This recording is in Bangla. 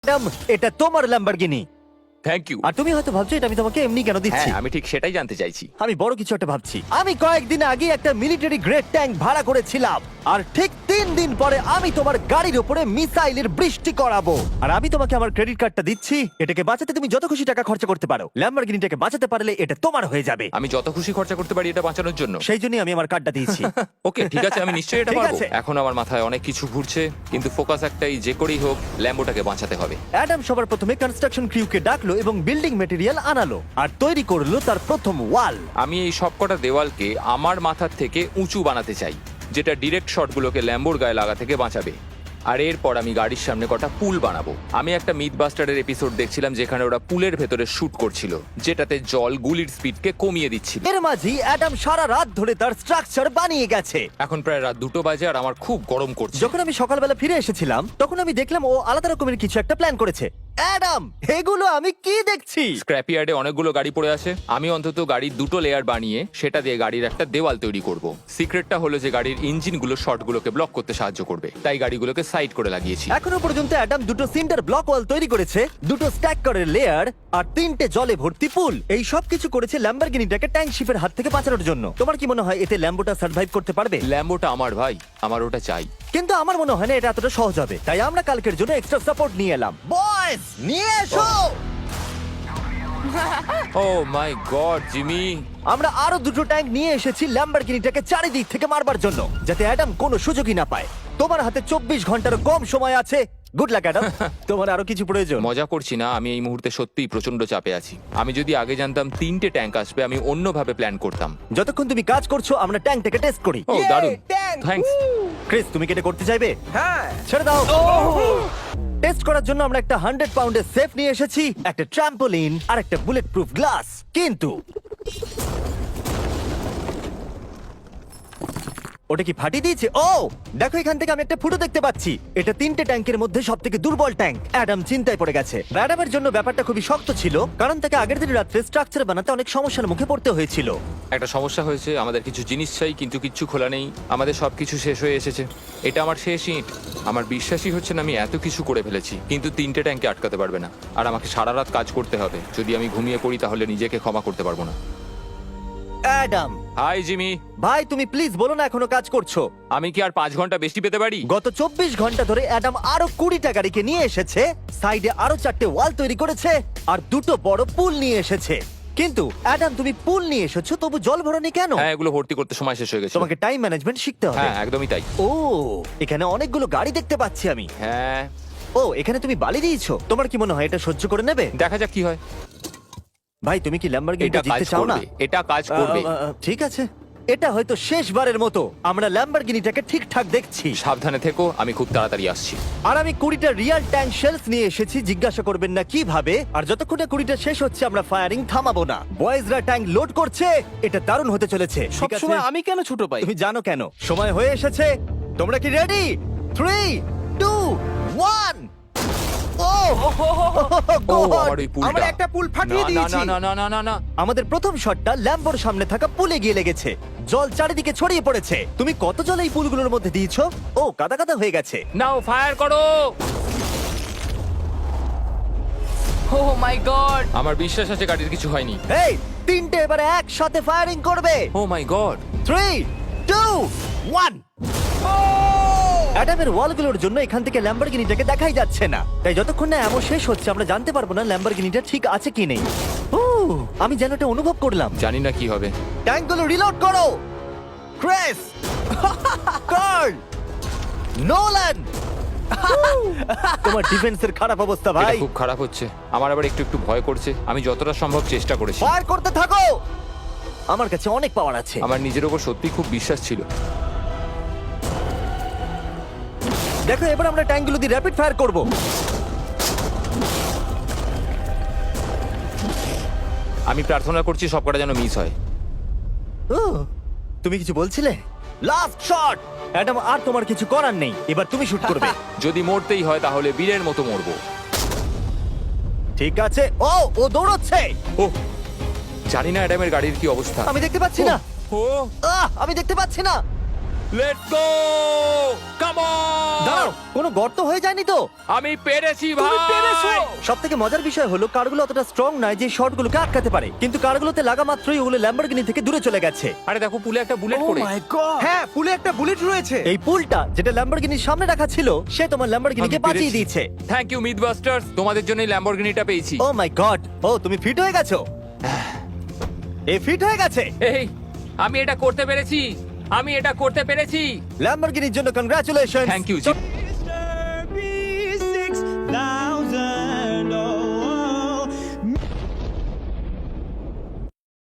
ম্যাডাম, এটা তোমার ল্যাম্বরগিনি। Thank you. আর তুমি হয়তো ভাবছো এটা আমি তোমাকে এমনি কেন দিচ্ছি। হ্যাঁ, আমি ঠিক সেটাই জানতে চাইছি। আমি বড় কিছু একটা ভাবছি। আমি কয়েকদিন আগে একটা মিলিটারি গ্রেড ট্যাঙ্ক ভাড়া করেছিলাম, আর ঠিক 3 দিন পরে আমি তোমার গাড়ির উপরে মিসাইলের বৃষ্টি করাবো। আর আমি তোমাকে আমার ক্রেডিট কার্ডটা দিচ্ছি, এটাকে বাঁচাতে তুমি যত খুশি টাকা খরচা করতে পারো। ল্যাম্বরগিনিটাকে বাঁচাতে পারলে এটা তোমার হয়ে যাবে। আমি যত খুশি খরচা করতে পারি এটা বাঁচানোর জন্য। সেই জন্যই আমি আমার কার্ডটা দিয়েছি। ওকে, ঠিক আছে, আমি নিশ্চয়ই এটা ঠিক পারবো। আছে। এখন আমার মাথায় অনেক কিছু ঘুরছে, কিন্তু ফোকাস একটাই, যে করেই হোক ল্যাম্বোটাকে বাঁচাতে হবে। অ্যাডাম সবার প্রথমে কনস্ট্রাকশন ক্রিউকে ডাকলো এবং বিল্ডিং মেটেরিয়াল আনালো আর তৈরি করলো তার প্রথম ওয়াল। আমি এই সবকটা দেওয়ালকে আমার মাথার থেকে উঁচু বানাতে চাই, যেটা ডিরেক্ট শটগুলোকে ল্যাম্বোর গায়ে লাগা থেকে বাঁচাবে। আর এরপর আমি গাড়ির সামনে কটা পুল বানাবো। আমি একটা মিথবাস্টারের এপিসোড দেখছিলাম যেখানে ওরা পুলের ভেতরে শুট করছিল, যেটাতে জল গুলির স্পিডকে কমিয়ে দিচ্ছিল। এর মাঝেই অ্যাডাম সারা রাত ধরে তার স্ট্রাকচার বানিয়ে গেছে। এখন প্রায় রাত 2টো বাজে আর আমার খুব গরম করছে। যখন আমি সকালবেলা ফিরে এসেছিলাম তখন আমি দেখলাম ও আলাদা রকমের কিছু একটা প্ল্যান করেছে। অ্যাডাম, এগুলো আমি কি দেখছি? স্ক্র্যাপ ইয়ার্ডে অনেকগুলো গাড়ি পড়ে আছে। আমি অন্তত গাড়ির 2টো লেয়ার বানিয়ে সেটা দিয়ে গাড়ির একটা দেওয়াল তৈরি করব। সিক্রেটটা হলো যে গাড়ির ইঞ্জিনগুলো শর্টগুলোকে ব্লক করতে সাহায্য করবে, তাই গাড়িগুলোকে সাইড করে লাগিয়েছি। এখনো পর্যন্ত অ্যাডাম 2টো সিন্টার ব্লক ওয়াল তৈরি করেছে, 2টো স্ট্যাক করের লেয়ার আর 3টে জলে ভর্তি পুল। এই সব কিছু করেছে ল্যাম্বরগিনিটাকে ট্যাঙ্ক শিপের হাত থেকে বাঁচানোর জন্য। তোমার কি মনে হয় এতে ল্যাম্বোটা সার্ভাইভ করতে পারবে? ল্যাম্বোটা আমার ভাই, আমার ওটা চাই। কিন্তু আমার মনে হয় না এটা এতটা সহজ হবে, তাই আমরা কালকের জন্য এক্সট্রা সাপোর্ট নিয়ে এলাম। বয়েস, নিয়ে এসো। ও মাই গড, জিমি! আমরা আরো 2টো ট্যাঙ্ক নিয়ে এসেছি ল্যাম্বরগিনিটাকে চারিদিক থেকে মারবার জন্য, যাতে অ্যাডাম কোনো সুযোগই না পায়। তোমার হাতে 24 ঘন্টার কম সময় আছে। Good luck Adam. তোমার আরো কিছু প্রয়োজন? মজা করছি না, আমি এই মুহূর্তে সত্যিই প্রচন্ড চাপে আছি। আমি যদি আগে জানতাম 3টে ট্যাঙ্ক আসবে, আমি অন্যভাবে প্ল্যান করতাম। যতক্ষণ তুমি কাজ করছো আমরা ট্যাঙ্কটাকে টেস্ট করি। ও দারুণ, থ্যাঙ্কস। ক্রিস, তুমি কি এটা করতে চাইবে? হ্যাঁ। ছেড়ে দাও। টেস্ট করার জন্য আমরা একটা 100 পাউন্ডের সেফ নিয়ে এসেছি, একটা ট্রাম্পোলিন আর একটা বুলেট প্রুফ গ্লাস। কিন্তু ওটা কি ফাটিয়ে দিয়েছে? ও দেখো, এখান থেকে আমি একটা ফুটো দেখতে পাচ্ছি। এটা 3টে ট্যাঙ্কের মধ্যে সবথেকে দুর্বল ট্যাঙ্ক। অ্যাডাম চিন্তায় পড়ে গেছে। অ্যাডামের জন্য ব্যাপারটা খুবই শক্ত ছিল, কারণ তাকে আগের দিন রাত্রে স্ট্রাকচার বানাতে অনেক সমস্যার মুখে পড়তে হয়েছিল। একটা সমস্যা হয়েছে, আমাদের কিছু জিনিস চাই কিন্তু কিচ্ছু খোলা নেই। আমাদের সবকিছু শেষ হয়ে এসেছে। এটা আমার শেষ ইট। আমার বিশ্বাসই হচ্ছে না আমি এত কিছু করে ফেলেছি, কিন্তু 3টে ট্যাঙ্কে আটকাতে পারবে না। আর আমাকে সারা রাত কাজ করতে হবে। যদি আমি ঘুমিয়ে পড়ি তাহলে নিজেকে ক্ষমা করতে পারবো না। Adam hi Jimmy. ভাই, তুমি প্লিজ বলো না এখনো কাজ করছো। আমি কি আর 5 ঘন্টা বেশি পেতে পারি? গত 24 ঘন্টা ধরে অ্যাডাম আরো 20টা গাড়িকে নিয়ে এসেছে, সাইডে আরো 4টে ওয়াল তৈরি করেছে আর 2টো বড় পুল নিয়ে এসেছে। কিন্তু অ্যাডাম, তুমি পুল নিয়ে এসেছো, তবু জল ভরনি কেন? হ্যাঁ, এগুলো ভর্তি করতে সময় শেষ হয়ে গেছে। তোমাকে টাইম ম্যানেজমেন্ট শিখতে হবে। হ্যাঁ, একদমই তাই। ও, এখানে অনেকগুলো গাড়ি দেখতে পাচ্ছি আমি। হ্যাঁ, ও, এখানে তুমি বালি দিয়েছো। তোমার কি মনে হয় এটা সহ্য করে নেবে? দেখা যাক কি হয়। ভাই, তুমি কি ল্যাম্বরগিনিটা এটা কাজ জিততে চাও না? করবে, এটা কাজ করবে। ঠিক আছে, এটা হয়তো শেষবারের মতো আমরা ল্যাম্বরগিনিটাকে ঠিকঠাক দেখছি। সাবধানে থেকো, আমি খুব তাড়াতাড়ি আসছি। আর আমি 20টা রিয়েল ট্যাঙ্ক শেলস নিয়ে এসেছি। জিজ্ঞাসা করবেন না কিভাবে। আর যতক্ষণে 20টা শেষ হচ্ছে আমরা ফায়ারিং থামাবো না। বয়েজরা ট্যাঙ্ক লোড করছে। এটা দারুণ হতে চলেছে। ঠিক আছে, সবসময় আমি কেন ছোট পাই? তুমি জানো কেন। সময় হয়ে এসেছে। তোমরা কি রেডি? 3, 2, 1। ও ও, আমার ওই পুলটা। আমরা একটা পুল ফাটিয়ে না, দিয়েছি। না, না, না, না, না। আমাদের প্রথম শটটা ল্যাম্বোর সামনে থাকা পুলে গিয়ে লেগেছে। জল চারিদিকে ছড়িয়ে পড়েছে। তুমি কত জল এই পুলগুলোর মধ্যে দিয়েছো? ও, কাদা কাদা হয়ে গেছে। নাও, ফায়ার করো। ও মাই গড! আমার বিশ্বাস আছে গাড়ির কিছু হয়নি। এই, 3টে এবারে একসাথে ফায়ারিং করবে। ও মাই গড। 3, 2, 1। অ্যাডামের ওয়ালগুলোর জন্য এখান থেকে ল্যাম্বরগিনিটাকে দেখাই যাচ্ছে না, তাই যতক্ষণ না এমন শেষ হচ্ছে আমরা জানতে পারবো না ল্যাম্বরগিনিটা ঠিক আছে কি নেই। আমি যেন এটা অনুভব করলাম। জানি না কি হবে। ট্যাঙ্কগুলো রিলোড করো। Cress, Carl, Nolan. তোমার ডিফেন্সের খারাপ অবস্থা এটা ভাই। খুব খারাপ হচ্ছে। আমার আবার একটু একটু ভয় করছে। আমি যতটা সম্ভব চেষ্টা করেছি। ফায়ার করতে থাকো। আমার কাছে অনেক পাওয়ার আছে। আমার নিজের ওপর সত্যি খুব বিশ্বাস ছিল। দেখো, এবার আমরা ট্যাঙ্কগুলো দিয়ে র্যাপিড ফায়ার করব। আমি প্রার্থনা করছি সবকটা যেন মিস হয়। ও, তুমি কিছু বলছিলে? Last shot. অ্যাডাম, আর তোমার কিছু করার নেই। এবার তুমি শুট করবে। যদি মরতেই হয় তাহলে বীরের মতো মরবো। ঠিক আছে। ও দৌড়চ্ছে। ও, জানি না অ্যাডামের গাড়ির কি অবস্থা। আমি দেখতে পাচ্ছি না। ও, আমি দেখতে পাচ্ছি না। লেটস গো, কাম দাঁড়াও, অন! কোনো গর্ত হয়ে যায়নি তো? আমি পেরেছি তুমি ভাই। পেরেছো। সব থেকে মজার বিষয় হলো কারগুলো অতটা স্ট্রং নয় যে শটগুলোকে আটকাতে পারে, কিন্তু কারগুলোতে লাগা মাত্রই ওগুলো ল্যাম্বরগিনি থেকে দূরে চলে গেছে। আরে দেখো পুলে একটা বুলেট ও পড়ে। মাই গড, হ্যাঁ পুলে একটা বুলেট রয়েছে। এই পুলটা যেটা ল্যাম্বরগিনির সামনে রাখা ছিল, সে তোমার ল্যাম্বরগিনিকে আমি বাঁচিয়ে পেরেছি। দিয়েছে। থ্যাংক ইউ মিথবাস্টার্স, তোমাদের জন্যই ল্যাম্বরগিনিটা পেয়েছি। ও মাই গড, ও তুমি ফিট হয়ে গেছো। এ ফিট হয়ে গেছে। এই আমি এটা করতে পেরেছি, আমি এটা করতে পেরেছি। ল্যাম্বরগিনির জন্য কংগ্রাচুলেশন। Thank you.